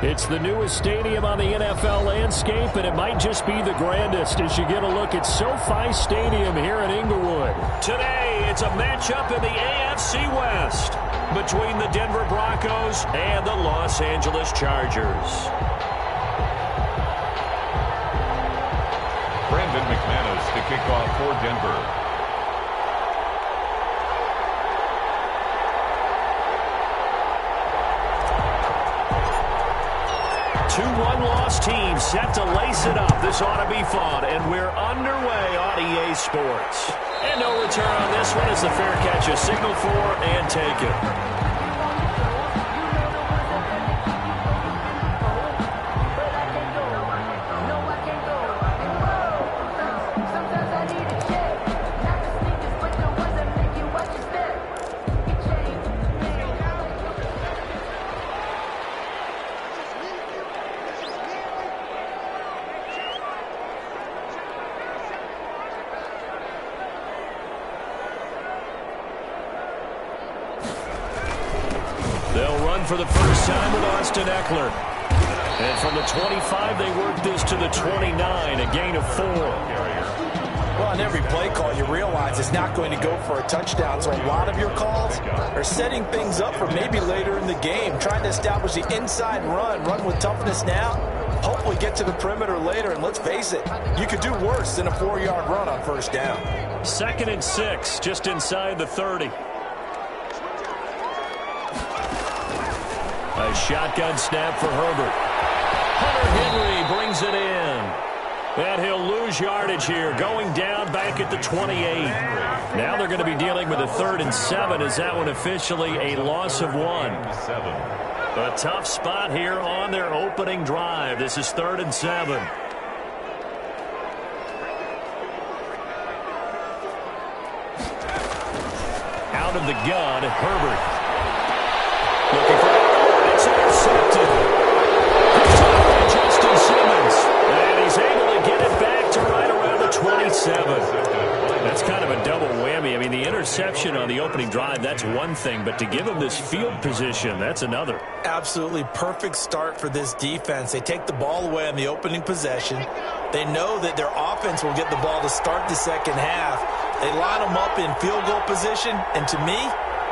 It's the newest stadium on the NFL landscape, and it might just be the grandest as you get a look at SoFi Stadium here in Inglewood. Today, it's a matchup in the AFC West between the Denver Broncos and the Los Angeles Chargers. Brandon McManus to kick off for Denver. 2-1 loss team set to lace it up. This ought to be fun, and we're underway on EA Sports. And no return on this one as the fair catch is signaled for and taken. For the first time with Austin Eckler. And from the 25, they work this to the 29, a gain of 4. Well, on every play call, you realize it's not going to go for a touchdown. So a lot of your calls are setting things up for maybe later in the game, trying to establish the inside run with toughness now, hopefully get to the perimeter later. And let's face it, you could do worse than a 4-yard run on first down. 2nd and 6, just inside the 30. A shotgun snap for Herbert. Hunter Henry brings it in. And he'll lose yardage here, going down back at the 28. Now they're going to be dealing with a 3rd and 7. Is that one officially a loss of 1? A tough spot here on their opening drive. This is 3rd and 7. Out of the gun, Herbert. Looking for intercepted. Justin Simmons. And he's able to get it back to right around the 27. That's kind of a double whammy. I mean, the interception on the opening drive, that's one thing. But to give him this field position, that's another. Absolutely perfect start for this defense. They take the ball away on the opening possession. They know that their offense will get the ball to start the second half. They line them up in field goal position. And to me,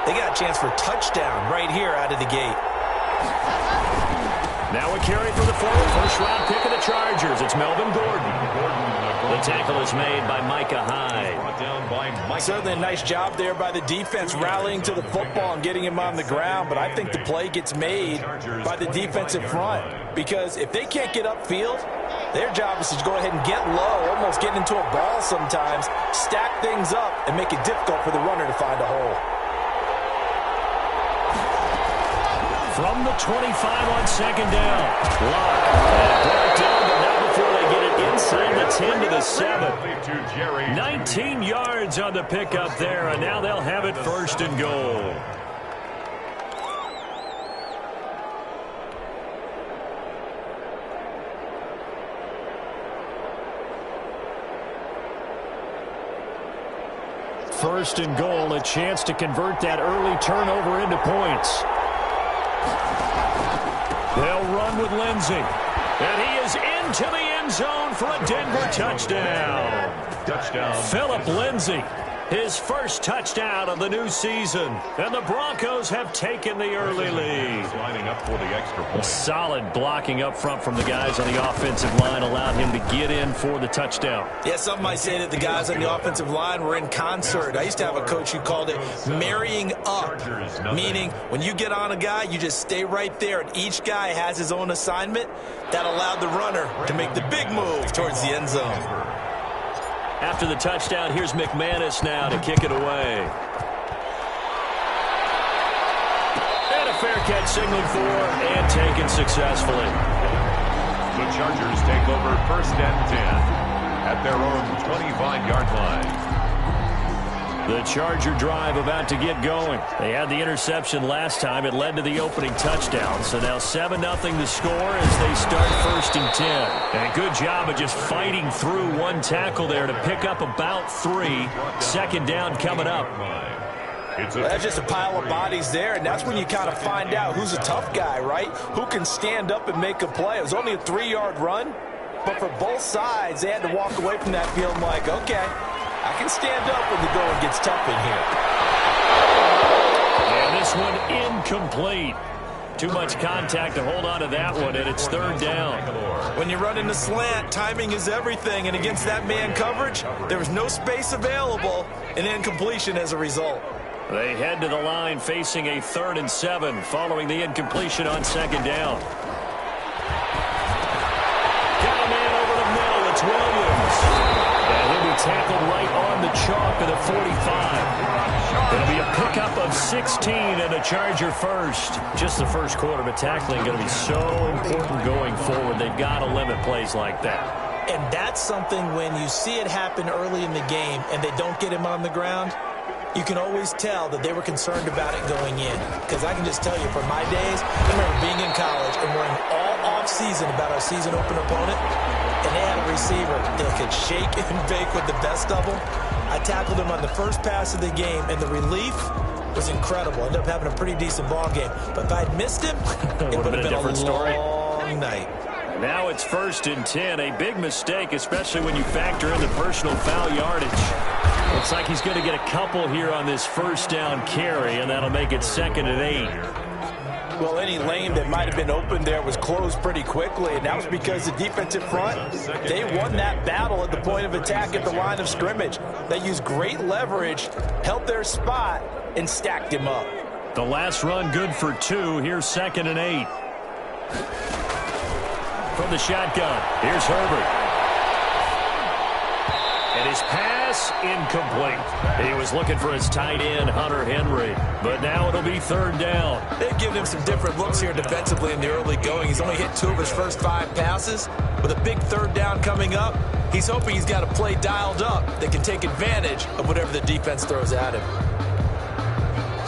they got a chance for a touchdown right here out of the gate. Now a carry for the former first-round pick of the Chargers. It's Melvin Gordon. The tackle is made by Micah Hyde. Certainly a nice job there by the defense rallying to the football and getting him on the ground, but I think the play gets made by the defensive front because if they can't get upfield, their job is to go ahead and get low, almost get into a ball sometimes, stack things up, and make it difficult for the runner to find a hole. From the 25 on 2nd down. Lock. Brought down, but not before they get it inside the 10 to the 7. 19 yards on the pickup there, and now they'll have it 1st and goal. First and goal, a chance to convert that early turnover into points. They'll run with Lindsey. And he is into the end zone for a Denver touchdown. Phillip Lindsey, his first touchdown of the new season. And the Broncos have taken the early lead. Lining up for the extra point. Solid blocking up front from the guys on the offensive line allowed him to get in for the touchdown. Yeah, some might say that the guys on the offensive line were in concert. I used to have a coach who called it marrying up, meaning when you get on a guy, you just stay right there, and each guy has his own assignment. That allowed the runner to make the big move towards the end zone. After the touchdown, here's McManus now to kick it away. And a fair catch signaled for and taken successfully. The Chargers take over 1st and 10 at their own 25-yard line. The Charger drive about to get going. They had the interception last time. It led to the opening touchdown. So now 7-0 the score as they start 1st and 10. And a good job of just fighting through one tackle there to pick up about 3. 2nd down coming up. That's just a pile of bodies there, and that's when you kind of find out who's a tough guy, right? Who can stand up and make a play. It was only a 3-yard run, but for both sides, they had to walk away from that feeling like, okay, I can stand up when the going gets tough in here. And this one incomplete. Too much contact to hold on to that one, and it's 3rd down. When you run in the slant, timing is everything, and against that man coverage, there was no space available, and incompletion as a result. They head to the line facing a 3rd and 7 following the incompletion on 2nd down. Got a man over the middle. It's Williams. And he'll be tackled right on the chalk of the 45. It'll be a pickup of 16 and a Charger first. Just the first quarter, but tackling going to be so important going forward. They've got to limit plays like that. And that's something when you see it happen early in the game and they don't get him on the ground, you can always tell that they were concerned about it going in. Because I can just tell you, from my days, I remember being in college and worrying all off-season about our season open opponent, and they had a receiver that could shake and bake with the best of them. I tackled him on the first pass of the game, and the relief was incredible. Ended up having a pretty decent ball game. But if I'd missed him, it would have been a different story. Long night. Now it's 1st and 10. A big mistake, especially when you factor in the personal foul yardage. Looks like he's going to get a couple here on this 1st down carry, and that'll make it 2nd and 8. Well, any lane that might have been open there was closed pretty quickly, and that was because the defensive front, they won that battle at the point of attack at the line of scrimmage. They used great leverage, held their spot, and stacked him up. The last run good for 2. Here's 2nd and 8. From the shotgun, here's Herbert. And his pass incomplete. He was looking for his tight end, Hunter Henry. But now it'll be 3rd down. They've given him some different looks here defensively in the early going. He's only hit 2 of his first 5 passes. With a big 3rd down coming up, he's hoping he's got a play dialed up that can take advantage of whatever the defense throws at him.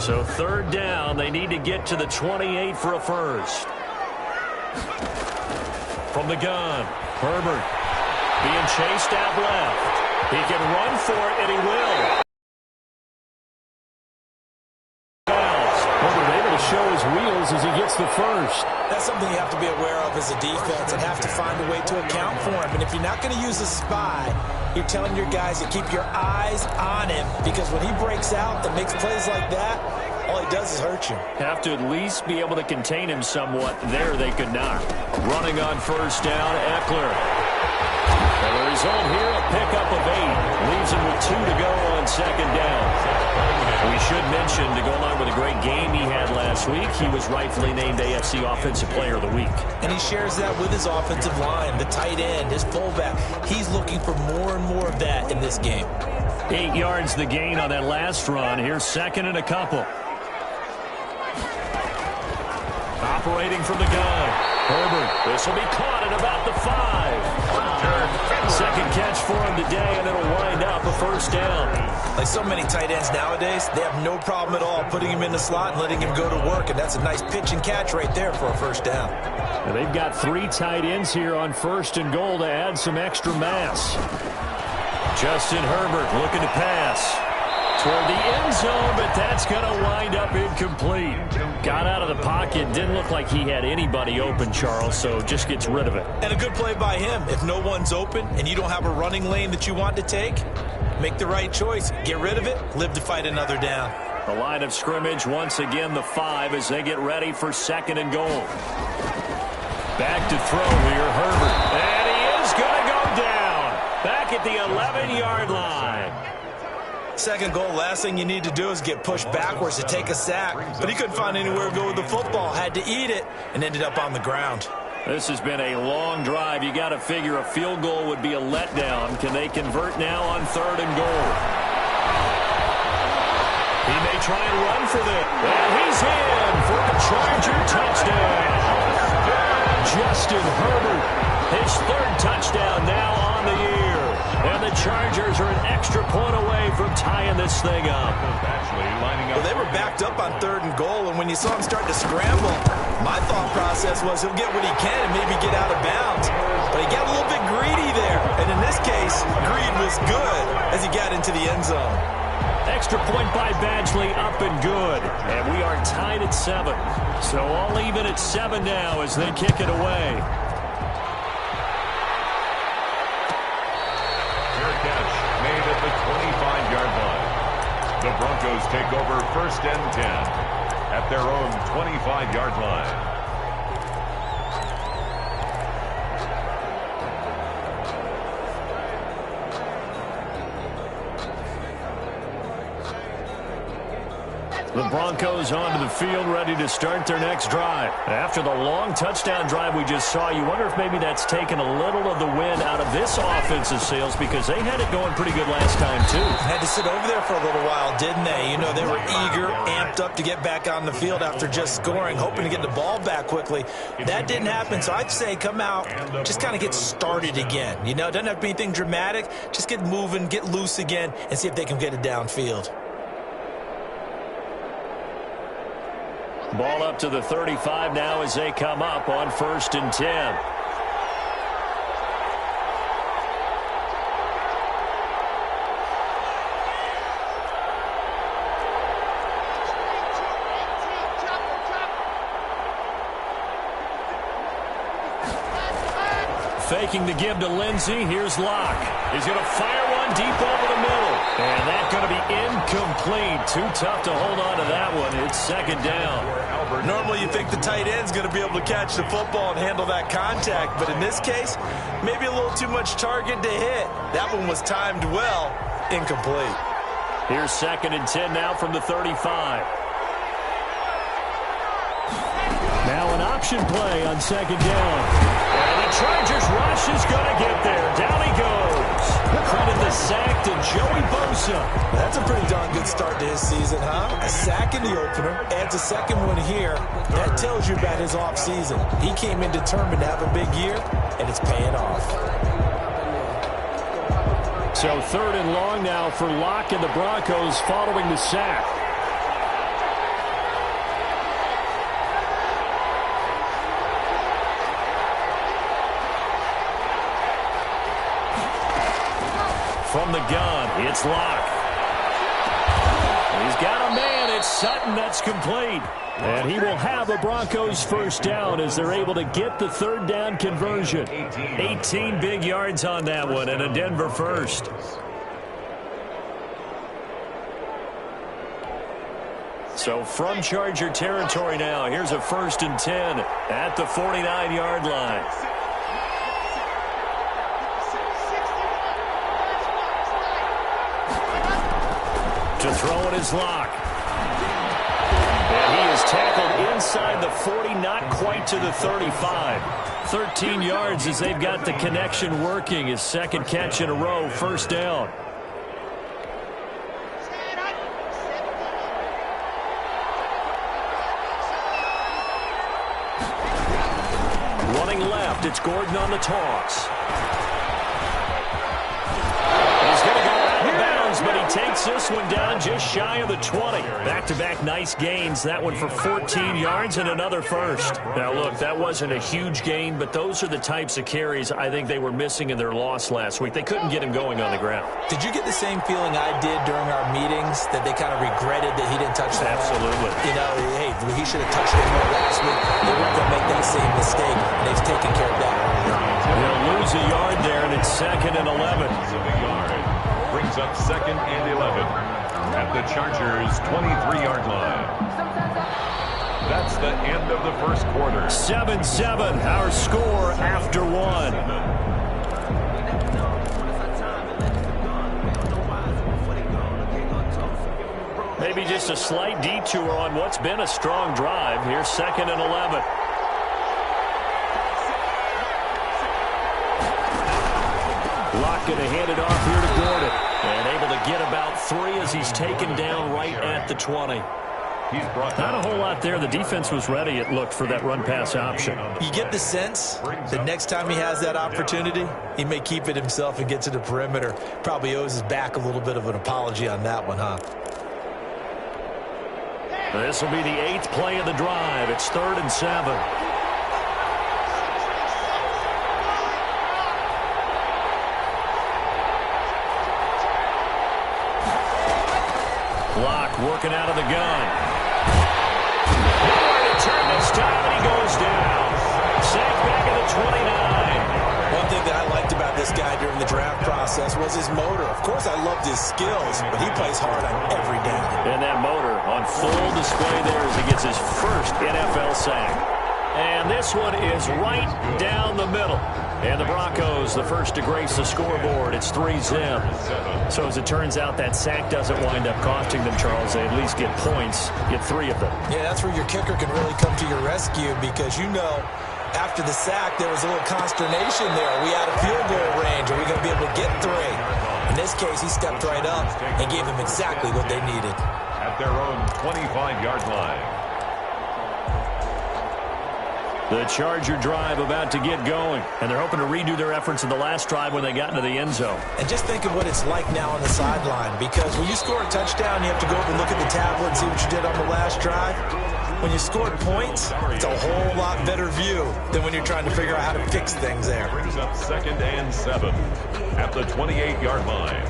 So 3rd down, they need to get to the 28 for a first. From the gun, Herbert being chased out left. He can run for it, and he will. Herbert able to show his wheels as he gets the first. That's something you have to be aware of as a defense and have to find a way to account for him. And if you're not going to use a spy, you're telling your guys to keep your eyes on him, because when he breaks out and makes plays like that, all he does is hurt you. Have to at least be able to contain him somewhat. There they could not. Running on 1st down, Eckler. And the result here, a pickup of 8. Leaves him with 2 to go on 2nd down. We should mention, to go along with a great game he had last week, he was rightfully named AFC Offensive Player of the Week. And he shares that with his offensive line, the tight end, his fullback. He's looking for more and more of that in this game. 8 yards the gain on that last run. Here's 2nd and a couple. Operating from the gun. Herbert. This will be caught at about the 5. 2nd catch for him today, and it'll wind up a 1st down. Like so many tight ends nowadays, they have no problem at all putting him in the slot and letting him go to work, and that's a nice pitch and catch right there for a 1st down. And they've got 3 tight ends here on 1st and goal to add some extra mass. Justin Herbert looking to pass toward the end zone, but that's going to wind up incomplete. Got out of the pocket. Didn't look like he had anybody open, Charles, so just gets rid of it. And a good play by him. If no one's open and you don't have a running lane that you want to take, make the right choice. Get rid of it. Live to fight another down. The line of scrimmage, once again, the 5 as they get ready for 2nd and goal. Back to throw here, Herbert. And he is going to go down. Back at the 11-yard line. 2nd goal, last thing you need to do is get pushed backwards to take a sack. But he couldn't find anywhere to go with the football. Had to eat it and ended up on the ground. This has been a long drive. You got to figure a field goal would be a letdown. Can they convert now on 3rd and goal? He may try and run for this. And he's in for a Charger touchdown. Justin Herbert, his 3rd touchdown now on the year. And the Chargers are an extra point away from tying this thing up. Well, they were backed up on 3rd and goal, and when you saw him start to scramble, my thought process was he'll get what he can and maybe get out of bounds. But he got a little bit greedy there, and in this case, greed was good as he got into the end zone. Extra point by Badgley, up and good. And we are tied at 7. So all even at 7 now as they kick it away. Fair catch made at the 25-yard line. The Broncos take over 1st and 10 at their own 25-yard line. The Broncos onto the field, ready to start their next drive. After the long touchdown drive we just saw, you wonder if maybe that's taken a little of the wind out of this offensive sails because they had it going pretty good last time, too. Had to sit over there for a little while, didn't they? You know, they were eager, amped up to get back on the field after just scoring, hoping to get the ball back quickly. That didn't happen, so I'd say come out, just kind of get started again. You know, it doesn't have to be anything dramatic. Just get moving, get loose again, and see if they can get it downfield. Ball up to the 35 now as they come up on 1st and 10. Faking the give to Lindsey. Here's Locke. He's going to fire one deep over the middle. And that's going to be incomplete. Too tough to hold on to that one. It's 2nd down. Normally you think the tight end's going to be able to catch the football and handle that contact. But in this case, maybe a little too much target to hit. That one was timed well. Incomplete. Here's 2nd and 10 now from the 35. Now an option play on 2nd down. And the Chargers rush is going to get there. Down he goes. Credit the sack to Joey Bosa. That's a pretty darn good start to his season, huh? A sack in the opener, adds a 2nd one here. That tells you about his offseason. He came in determined to have a big year, and it's paying off. So 3rd and long now for Locke and the Broncos following the sack. From the gun, it's Locke. He's got a man. It's Sutton. That's complete. And he will have a Broncos 1st down as they're able to get the 3rd down conversion. 18 big yards on that one and a Denver 1st. So from Charger territory now, here's a 1st and 10 at the 49-yard line. To throw it is Locke. And he is tackled inside the 40, not quite to the 35. 13 yards as they've got the connection working. His 2nd catch in a row, 1st down. Running left, it's Gordon on the toss. But he takes this one down just shy of the 20. Back-to-back nice gains. That one for 14 yards and another 1st. Now, look, that wasn't a huge gain, but those are the types of carries I think they were missing in their loss last week. They couldn't get him going on the ground. Did you get the same feeling I did during our meetings, that they kind of regretted that he didn't touch the ball? Absolutely. You know, hey, he should have touched it more last week. They weren't going to make that same mistake, and they've taken care of that earlier. They'll lose a yard there, and it's 2nd and 11. Brings up 2nd and 11 at the Chargers' 23-yard line. That's the end of the 1st quarter. 7-7, our score after 1. Maybe just a slight detour on what's been a strong drive. Here's 2nd and 11. Locke going to hand it off here to Gordon. And able to get about 3 as he's taken down right at the 20. Not a whole lot there. The defense was ready, it looked, for that run-pass option. You get the sense that next time he has that opportunity, he may keep it himself and get to the perimeter. Probably owes his back a little bit of an apology on that one, huh? This will be the 8th play of the drive. It's 3rd and 7. Block working out of the gun. Nowhere to turn this time, and he goes down. Sacked back at the 29. One thing that I liked about this guy during the draft process was his motor. Of course, I loved his skills, but he plays hard on every down. And that motor on full display there as he gets his first NFL sack. And this one is right down the middle. And the Broncos, the first to grace the scoreboard. It's 3-zip. So as it turns out, that sack doesn't wind up costing them, Charles. They at least get points, get 3 of them. Yeah, that's where your kicker can really come to your rescue because, you know, after the sack, there was a little consternation there. Are we out of field goal range? Are we going to be able to get 3? In this case, he stepped right up and gave them exactly what they needed. At their own 25-yard line. The Charger drive about to get going, and they're hoping to redo their efforts in the last drive when they got into the end zone. And just think of what it's like now on the sideline, because when you score a touchdown, you have to go over and look at the tablet and see what you did on the last drive. When you scored points, it's a whole lot better view than when you're trying to figure out how to fix things there. Brings up 2nd and 7 at the 28-yard line.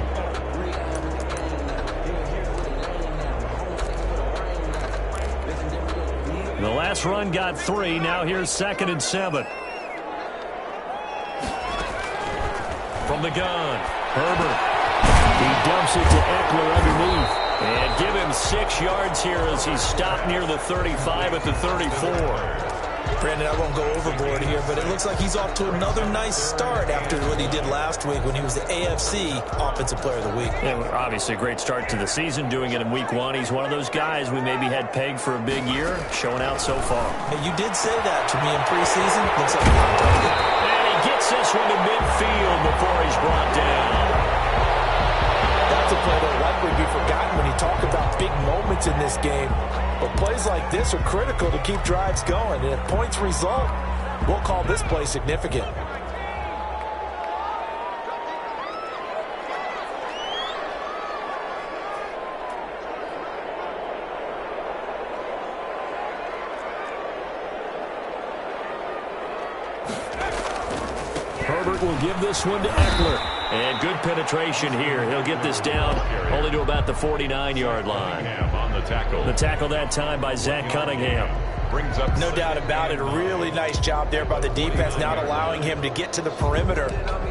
The last run got 3. Now here's 2nd and 7. From the gun, Herbert. He dumps it to Eckler underneath. And give him 6 yards here as he's stopped near the 35 at the 34. Brandon, I won't go overboard here, but it looks like he's off to another nice start after what he did last week when he was the AFC Offensive Player of the Week. Yeah, obviously a great start to the season, doing it in week 1. He's one of those guys we maybe had pegged for a big year, showing out so far. Hey, you did say that to me in preseason. Looks like a hot target. And he gets this one to midfield before he's brought down. That's a play that will likely be forgotten when you talk about big moments in this game. But plays like this are critical to keep drives going. And if points result, we'll call this play significant. Herbert will give this one to Eckler. And good penetration here. He'll get this down only to about the 49-yard line. On the tackle. The tackle that time by Zach Cunningham. Brings up no doubt about it. A really nice job there by the defense, not allowing him to get to the perimeter.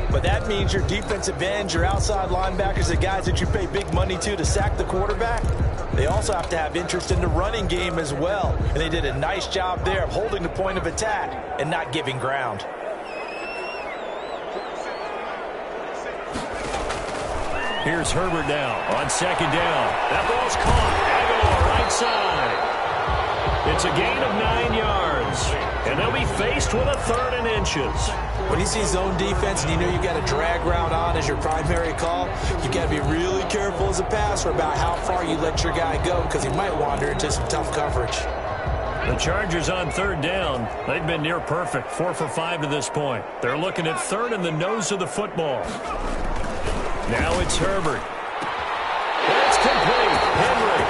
But that means your defensive ends, your outside linebackers, the guys that you pay big money to sack the quarterback, they also have to have interest in the running game as well. And they did a nice job there of holding the point of attack and not giving ground. Here's Herbert now on 2nd down. That ball's caught. Aguilar right side. It's a gain of 9 yards. And they'll be faced with a 3rd and inches. When you see zone defense and you know you've got a drag route on as your primary call, you've got to be really careful as a passer about how far you let your guy go because he might wander into some tough coverage. The Chargers on 3rd down. They've been near perfect, 4 for 5 to this point. They're looking at 3rd and the nose of the football. Now it's Herbert. That's complete. Henry.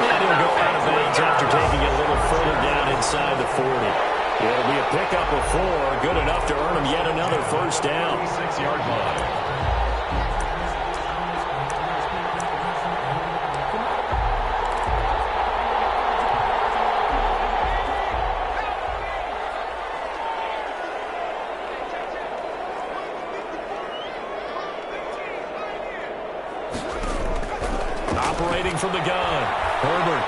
And he'll go out of bounds after taking it a little further down inside the 40. It'll be a pickup of 4, good enough to earn him yet another first down. 6-yard line. Operating from the gun, Herbert.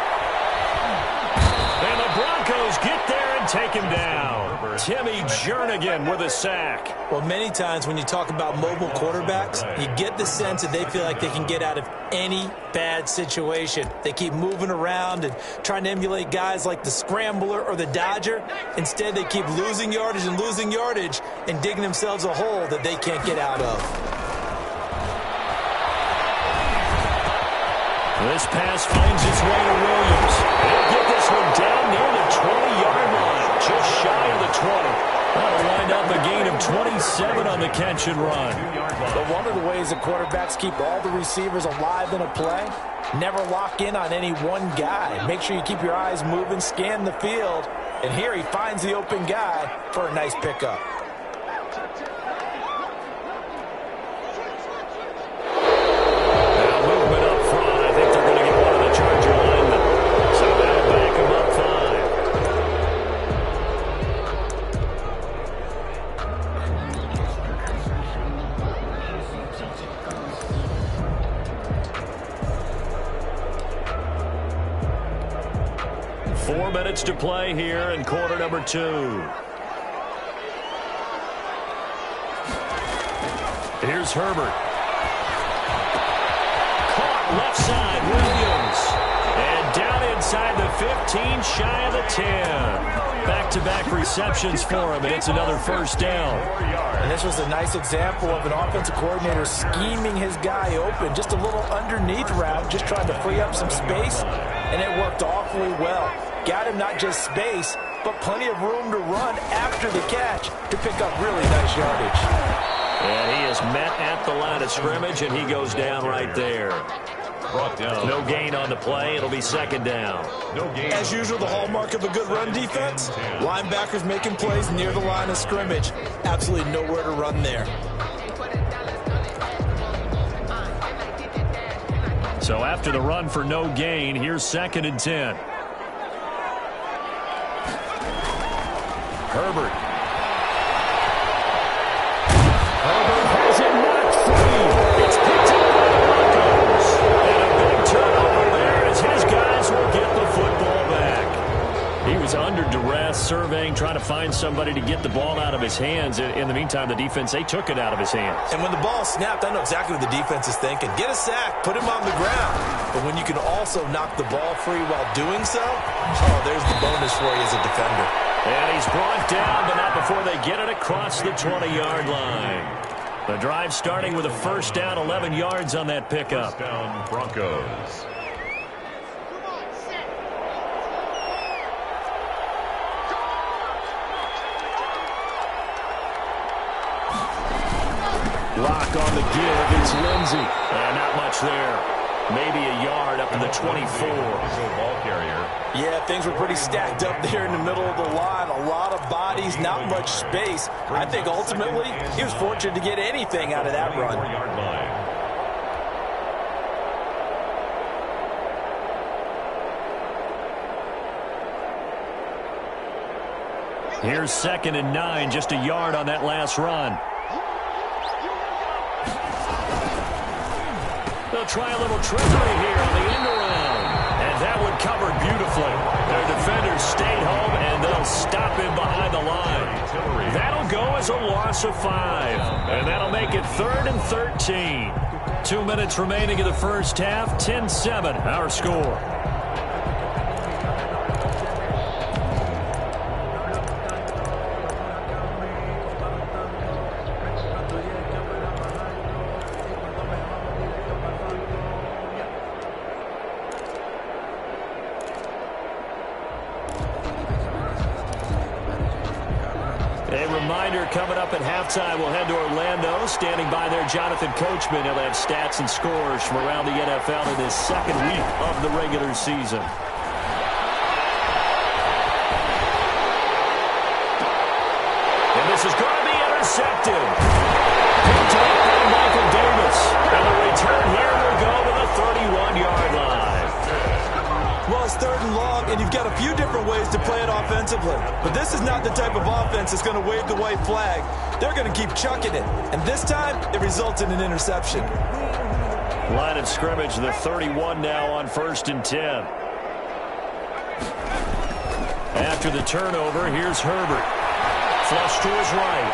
And the Broncos get there and take him down. Timmy Jernigan with a sack. Well, many times when you talk about mobile quarterbacks, you get the sense that they feel like they can get out of any bad situation. They keep moving around and trying to emulate guys like the Scrambler or the Dodger. Instead, they keep losing yardage and digging themselves a hole that they can't get out of. This pass finds its way to Williams. They'll get this one down near the 20-yard line, just shy of the 20. That'll wind up a gain of 27 on the catch and run. But one of the ways that quarterbacks keep all the receivers alive in a play, never lock in on any one guy. Make sure you keep your eyes moving, scan the field, and here he finds the open guy for a nice pickup. 4 minutes to play here in quarter number 2. Here's Herbert. Caught left side, Williams. And down inside the 15, shy of the 10. Back-to-back receptions for him, and it's another first down. And this was a nice example of an offensive coordinator scheming his guy open. Just a little underneath route, just trying to free up some space, and it worked awfully well. Got him not just space, but plenty of room to run after the catch to pick up really nice yardage. And he is met at the line of scrimmage, and he goes down right there. Brought down. No gain on the play. It'll be second down. No gain. As usual, the hallmark of a good run defense, linebackers making plays near the line of scrimmage. Absolutely nowhere to run there. So after the run for no gain, here's 2nd and 10. Herbert. Herbert has it knocked free. It's picked up by the Broncos. And a big turnover there as his guys will get the football back. He was under duress, surveying, trying to find somebody to get the ball out of his hands. In the meantime, the defense, they took it out of his hands. And when the ball snapped, I know exactly what the defense is thinking. Get a sack, put him on the ground. But when you can also knock the ball free while doing so, oh, there's the bonus for you as a defender. And he's brought down, but not before they get it across the 20-yard line. The drive starting with a first down, 11 yards on that pickup. First down, Broncos. Lock on the give. It's Lindsey. Not much there. Maybe a yard up to the 24. Ball carrier. Yeah, things were pretty stacked up there in the middle of the line. A lot of bodies, not much space. I think ultimately he was fortunate to get anything out of that run. 4-yard line. Here's 2nd and 9, just a yard on that last run. They'll try a little trickery here on the end around. And that one covered beautifully. Their defenders stayed home, and they'll stop him behind the line. That'll go as a loss of 5. And that'll make it 3rd and 13. 2 minutes remaining in the first half. 10-7, our score. Coming up at halftime, we'll head to Orlando. Standing by there, Jonathan Coachman. He'll have stats and scores from around the NFL in his 2nd week of the regular season. And this is going to be intercepted. Picked up by Michael Davis. And the return here will go to the 31-yard line. Well, it's 3rd and long, and you've got a few different ways to play it offensively. But this is not the type of offense that's going to wave the white flag. They're going to keep chucking it. And this time, it results in an interception. Line of scrimmage, the 31 now on 1st and 10. After the turnover, here's Herbert. Flush to his right.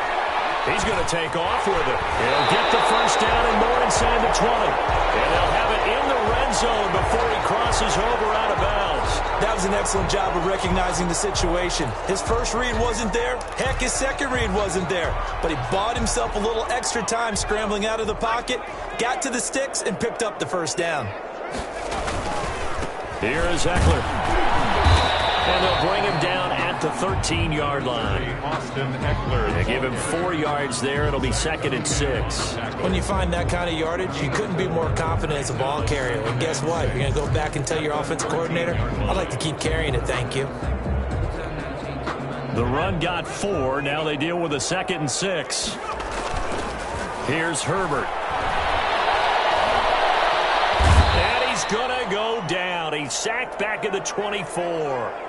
He's going to take off with it. He'll get the first down and more inside the 20. And they'll have it in the red zone before he crosses over out of bounds. That was an excellent job of recognizing the situation. His first read wasn't there. Heck, his second read wasn't there. But he bought himself a little extra time scrambling out of the pocket, got to the sticks, and picked up the first down. Here is Eckler. And they'll bring him down at the 13-yard line. Austin Eckler. They give him 4 yards there. It'll be 2nd and 6. When you find that kind of yardage, you couldn't be more confident as a ball carrier. And guess what? You're going to go back and tell your offensive coordinator, I'd like to keep carrying it, thank you. The run got 4. Now they deal with a 2nd and 6. Here's Herbert. And he's going to go down. He's sacked back at the 24.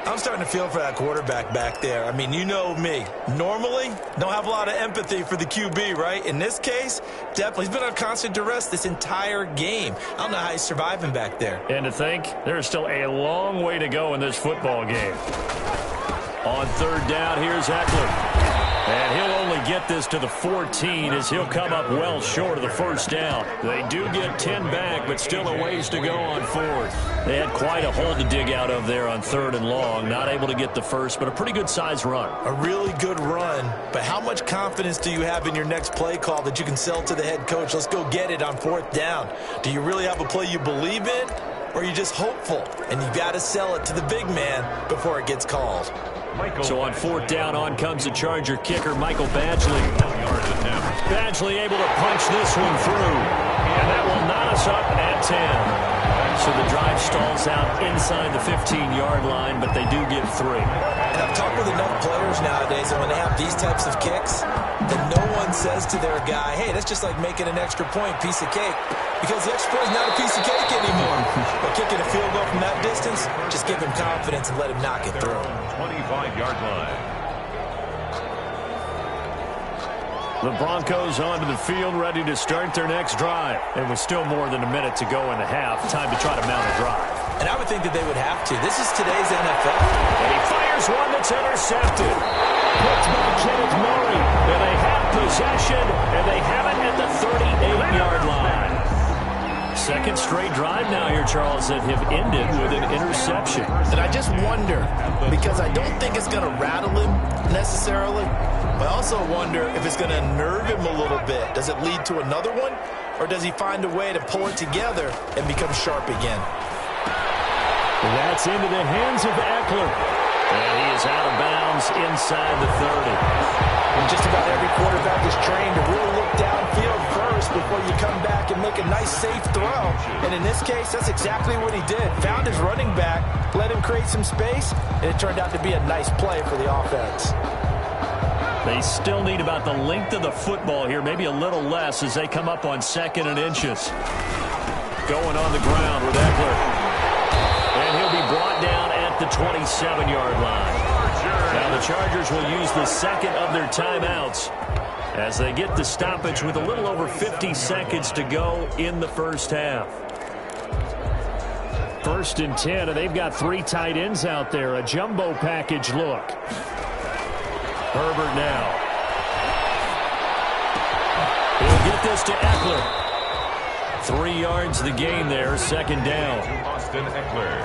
I'm starting to feel for that quarterback back there. I mean, you know me. Normally, don't have a lot of empathy for the QB, right? In this case, definitely. He's been on constant duress this entire game. I don't know how he's surviving back there. And to think, there's still a long way to go in this football game. On third down, here's Eckler. And he'll only get this to the 14 as he'll come up well short of the first down. They do get 10 back, but still a ways to go on fourth. They had quite a hole to dig out of there on third and long. Not able to get the first, but a pretty good-sized run. A really good run, but how much confidence do you have in your next play call that you can sell to the head coach? Let's go get it on fourth down. Do you really have a play you believe in, or are you just hopeful? And you got to sell it to the big man before it gets called. So on fourth down, on comes the Charger kicker, Michael Badgley. Badgley able to punch this one through. And that will knot us up at 10. So the drive stalls out inside the 15-yard line, but they do get 3. And I've talked with enough players nowadays, and when they have these types of kicks, that no one says to their guy, hey, that's just like making an extra point, piece of cake. Because the extra point is not a piece of cake anymore. But kicking a field goal from that distance, just give him confidence and let him knock it through. 25-yard line. The Broncos onto the field, ready to start their next drive. And with still more than a minute to go in the half, time to try to mount a drive. And I would think that they would have to. This is today's NFL. And he fires one that's intercepted. Picked by Kenneth Murray. And they have possession, and they have it at the 38-yard line. Second straight drive now here, Charles, that have ended with an interception. And I just wonder, because I don't think it's going to rattle him necessarily, but I also wonder if it's going to nerve him a little bit. Does it lead to another one, or does he find a way to pull it together and become sharp again? And that's into the hands of Eckler. And he is out of bounds inside the 30. And just about every quarterback is trained to really look downfield first before you come back and make a nice, safe throw. And in this case, that's exactly what he did. Found his running back, let him create some space, and it turned out to be a nice play for the offense. They still need about the length of the football here, maybe a little less as they come up on 2nd and inches. Going on the ground with Eckler. And he'll be brought down at the 27-yard line. Now the Chargers will use the second of their timeouts as they get the stoppage with a little over 50 seconds to go in the first half. 1st and 10, and they've got 3 tight ends out there. A jumbo package look. Herbert now. He'll get this to Eckler. 3 yards the gain there, 2nd down. Austin Eckler.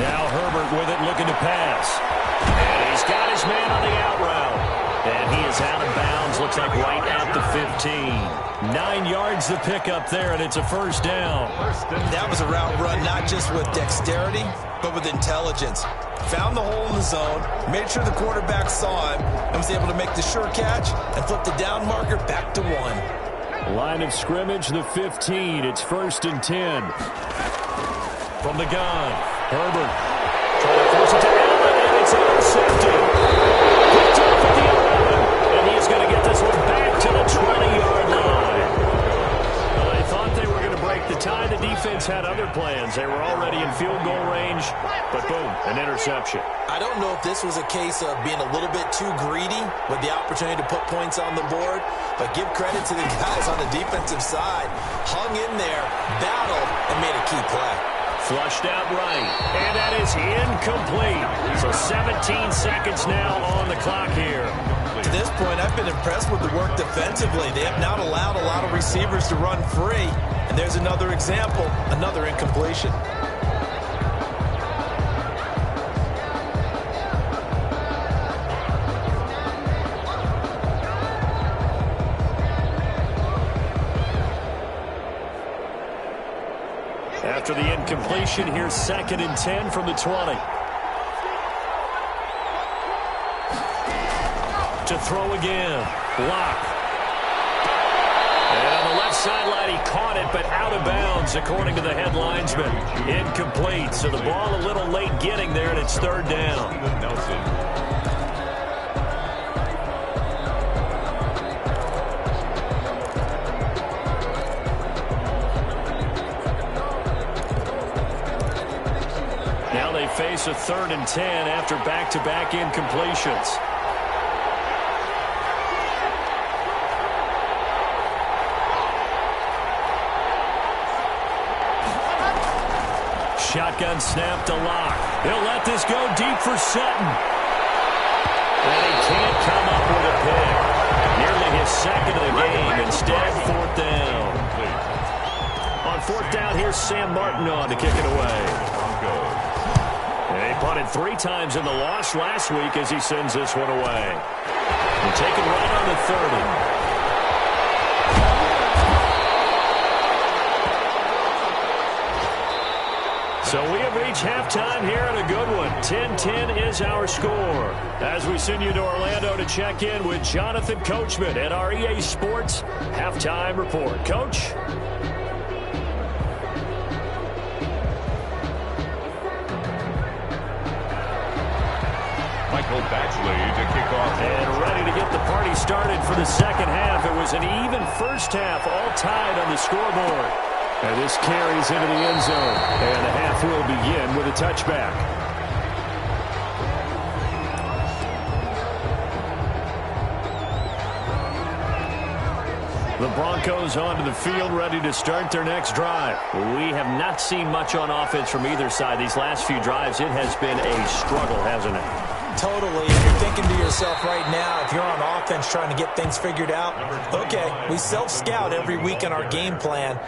Now Herbert with it, looking to pass. And he's got his man on the out route. And he is out of bounds, looks like right at the 15. 9 yards the pickup there, and it's a first down. That was a route run not just with dexterity, but with intelligence. Found the hole in the zone, made sure the quarterback saw him, and was able to make the sure catch and flip the down marker back to 1. Line of scrimmage, the 15. It's 1st and 10. From the gun, Herbert trying to force it to Allen, and it's intercepted. Picked off at the 11, and he's going to get this one back to the 20-yard line. Well, they thought they were going to break the tie. The defense had other plans. They were already in field goal range, but boom, an interception. I don't know if this was a case of being a little bit too greedy with the opportunity to put points on the board, but give credit to the guys on the defensive side. Hung in there, battled, and made a key play. Flushed out right, and that is incomplete. So 17 seconds now on the clock here. To this point, I've been impressed with the work defensively. They have not allowed a lot of receivers to run free. And there's another example, another incompletion. After the incompletion, here's 2nd and 10 from the 20. To throw again. Lock. And on the left sideline, he caught it, but out of bounds, according to the head linesman. Incomplete, so the ball a little late getting there, and it's 3rd down. face a 3rd and 10 after back-to-back incompletions. Shotgun snap to Locke. He'll let this go deep for Sutton. And he can't come up with a pick. Nearly his 2nd of the game. Instead, 4th down. On 4th down, here's Sam Martin on to kick it away. And he punted 3 times in the loss last week as he sends this one away. And taken right on the 30. So we have reached halftime here in a good one. 10-10 is our score. As we send you to Orlando to check in with Jonathan Coachman at our EA Sports Halftime Report. Coach? Michael Badgley to kick off. And ready to get the party started for the second half. It was an even first half, all tied on the scoreboard. And this carries into the end zone. And the half will begin with a touchback. The Broncos onto the field, ready to start their next drive. We have not seen much on offense from either side. These last few drives, it has been a struggle, hasn't it? Totally. And you're thinking to yourself right now, if you're on offense trying to get things figured out, okay, we self-scout every week in our game plan.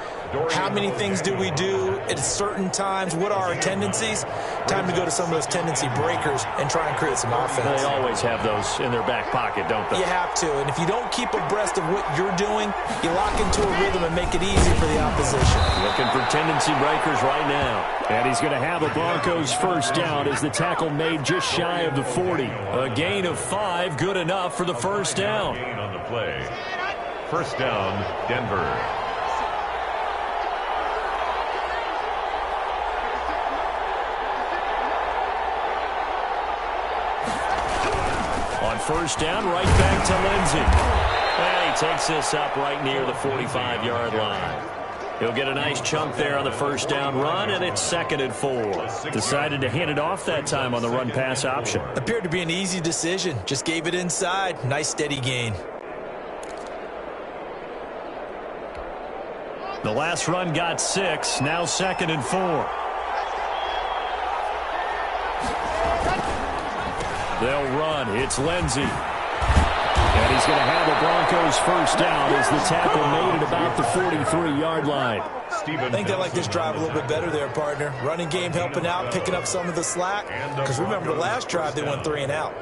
How many things do we do at certain times? What are our tendencies? Time to go to some of those tendency breakers and try and create some offense. They always have those in their back pocket, don't they? You have to. And if you don't keep abreast of what you're doing, you lock into a rhythm and make it easy for the opposition. Looking for tendency breakers right now. And he's going to have a Broncos first down as the tackle made just shy of the 40. A gain of 5, good enough for the first down. Gain on the play. First down, Denver. On first down, right back to Lindsey. And he takes this up right near the 45-yard line. He'll get a nice chunk there on the first down run, and it's 2nd and 4. Decided to hand it off that time on the run-pass option. Appeared to be an easy decision. Just gave it inside. Nice steady gain. The last run got 6. Now 2nd and 4. They'll run. It's Lindsey. And he's going to have a Broncos first down as the tackle made at about the 43-yard line. I think they like this drive a little bit better there, partner. Running game helping out, picking up some of the slack. Because remember, the last drive they went 3 and out.